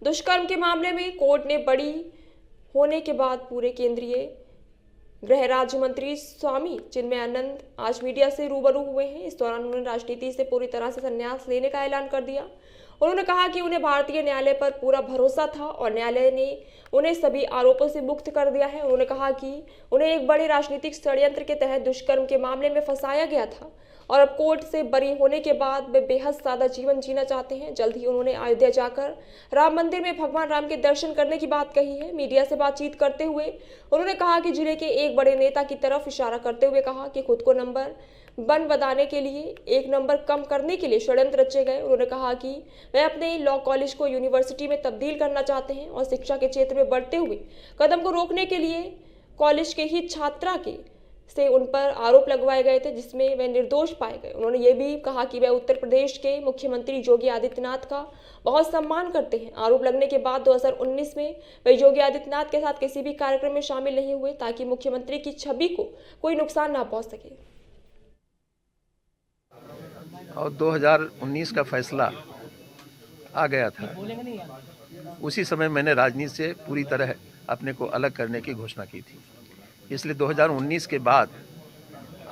दुष्कर्म के मामले में कोर्ट ने बड़ी होने के बाद पूरे केंद्रीय गृह राज्य मंत्री स्वामी चिन्मयानंद आज मीडिया से रूबरू हुए हैं। इस दौरान उन्होंने राजनीति से पूरी तरह से संन्यास लेने का ऐलान कर दिया। उन्होंने कहा कि उन्हें भारतीय न्यायालय पर पूरा भरोसा था और न्यायालय ने उन्हें सभी आरोपों से मुक्त कर दिया है। उन्होंने कहा कि उन्हें एक बड़े राजनीतिक षड्यंत्र के तहत दुष्कर्म के मामले में फंसाया गया था और अब कोर्ट से बरी होने के बाद वे बेहद सादा जीवन जीना चाहते हैं। जल्द ही उन्होंने अयोध्या जाकर राम मंदिर में भगवान राम के दर्शन करने की बात कही है। मीडिया से बातचीत करते हुए उन्होंने कहा कि जिले के एक बड़े नेता की तरफ इशारा करते हुए कहा कि खुद को नंबर 1 बनाने के लिए एक नंबर कम करने के लिए षड्यंत्र रचे गए। उन्होंने कहा कि वे अपने लॉ कॉलेज को यूनिवर्सिटी में तब्दील करना चाहते हैं और शिक्षा के क्षेत्र में बढ़ते हुए कदम को रोकने के लिए कॉलेज के ही छात्रा के से उन पर आरोप लगवाए गए थे जिसमें वे निर्दोष पाए गए। उन्होंने ये भी कहा कि वे उत्तर प्रदेश के मुख्यमंत्री योगी आदित्यनाथ का बहुत सम्मान करते हैं। आरोप लगने के बाद 2019 में वे योगी आदित्यनाथ के साथ किसी भी कार्यक्रम में शामिल नहीं हुए ताकि मुख्यमंत्री की छवि को कोई नुकसान ना पहुंच सके। और 2019 का फैसला आ गया था, उसी समय मैंने राजनीति से पूरी तरह अपने को अलग करने की घोषणा की थी। इसलिए 2019 के बाद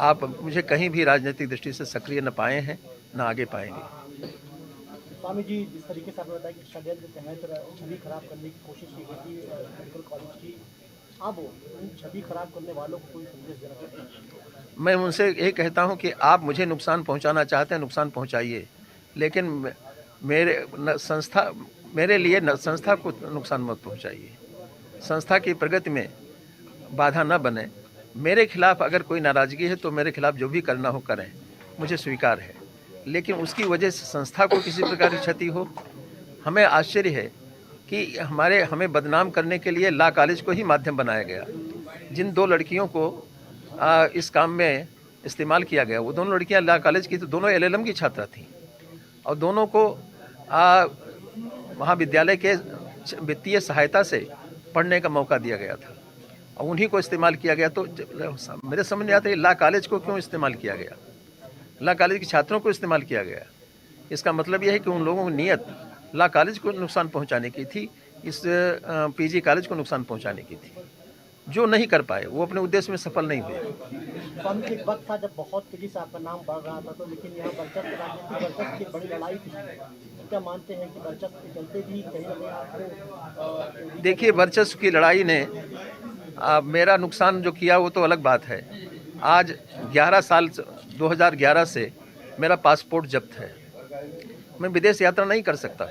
आप मुझे कहीं भी राजनीतिक दृष्टि से सक्रिय न पाए हैं, न आगे पाएंगे। स्वामी जी, जिस तरीके से आपने बताया कि षड्यंत्र के तहत छवि खराब करने की कोशिश की गई थी मेडिकल कॉलेज की, अब उन छवि खराब करने वालों को कोई संदेश देना चाहते हैं? मैं उनसे यही कहता हूं कि आप मुझे नुकसान पहुंचाना चाहते हैं, नुकसान पहुंचाइए, लेकिन मेरे लिए संस्था को नुकसान मत पहुंचाइए। संस्था की प्रगति में बाधा न बने। मेरे खिलाफ अगर कोई नाराज़गी है तो मेरे खिलाफ जो भी करना हो करें, मुझे स्वीकार है, लेकिन उसकी वजह से संस्था को किसी प्रकार की क्षति हो। हमें आश्चर्य है कि हमें बदनाम करने के लिए लॉ कॉलेज को ही माध्यम बनाया गया। जिन 2 लड़कियों को इस काम में इस्तेमाल किया गया, वो दोनों लड़कियां लॉ कॉलेज की, तो दोनों LLM की छात्रा थीं और दोनों को महाविद्यालय के वित्तीय सहायता से पढ़ने का मौका दिया गया था और उन्हीं को इस्तेमाल किया गया। तो मेरे समझ नहीं आता है लॉ कॉलेज को क्यों इस्तेमाल किया गया, लॉ कॉलेज के छात्रों को इस्तेमाल किया गया। इसका मतलब यह है कि उन लोगों की नीयत लॉ कॉलेज को नुकसान पहुंचाने की थी, इस PG कॉलेज को नुकसान पहुंचाने की थी। जो नहीं कर पाए वो अपने उद्देश्य में सफल नहीं हुए। स्वामी जी, एक वक्त था जब बहुत तेजी से आपका नाम बढ़ रहा था, तो लेकिन यहाँ वर्चस्व की बड़ी लड़ाई थी। क्या मानते हैं कि वर्चस्व के चलते भी कहीं ना कहीं आपको? देखिए, वर्चस्व की लड़ाई ने मेरा नुकसान जो किया वो तो अलग बात है। आज 11 साल 2011 से मेरा पासपोर्ट जब्त है। मैं विदेश यात्रा नहीं कर सकता।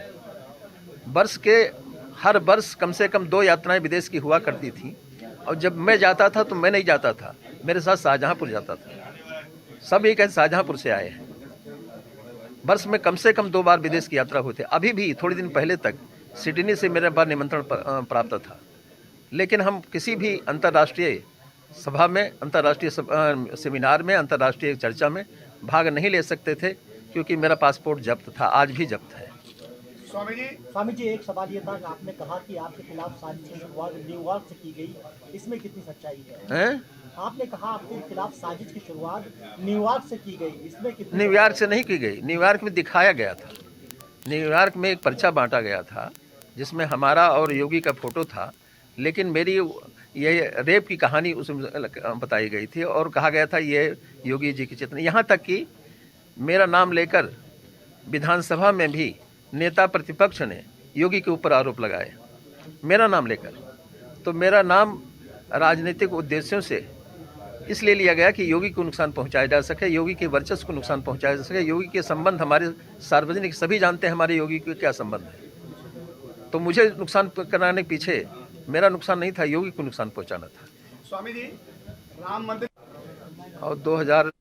हर वर्ष कम से कम 2 यात्राएं विदेश की हुआ करती थी और जब मैं जाता था तो मैं नहीं जाता था, मेरे साथ शाहजहाँपुर जाता था। सब ये कहते शाहजहाँपुर से आए हैं। वर्ष में कम से कम 2 बार विदेश की यात्रा होती है। अभी भी थोड़ी दिन पहले तक सिडनी से मेरे पास निमंत्रण प्राप्त था, लेकिन हम किसी भी अंतर्राष्ट्रीय सभा में, अंतर्राष्ट्रीय सेमिनार में, अंतर्राष्ट्रीय चर्चा में भाग नहीं ले सकते थे क्योंकि मेरा पासपोर्ट जब्त था, आज भी जब्त है। स्वामी जी, एक सवाल ये था कि आपने कहा कि आपके खिलाफ साजिश की शुरुआत न्यूयॉर्क से की गई, इसमें कितनी सच्चाई है? आपने कहा आपके खिलाफ साजिश की शुरुआत न्यूयॉर्क से की गई, इसमें कितनी? न्यूयॉर्क से नहीं की गई, न्यूयॉर्क में दिखाया गया था। न्यूयॉर्क में एक पर्चा बांटा गया था जिसमें हमारा और योगी का फोटो था, लेकिन मेरी ये रेप की कहानी उसमें बताई गई थी और कहा गया था ये योगी जी की चित्र। यहाँ तक कि मेरा नाम लेकर विधानसभा में भी नेता प्रतिपक्ष ने योगी के ऊपर आरोप लगाए, मेरा नाम लेकर। तो मेरा नाम राजनीतिक उद्देश्यों से इसलिए लिया गया कि योगी को नुकसान पहुंचाया जा सके, योगी के वर्चस्व को नुकसान पहुंचाया जा सके। योगी के संबंध हमारे सार्वजनिक सभी जानते हैं, हमारे योगी के क्या संबंध है। तो मुझे नुकसान कराने के पीछे मेरा नुकसान नहीं था, योगी को नुकसान पहुंचाना था। स्वामी जी, राम मंदिर और 2000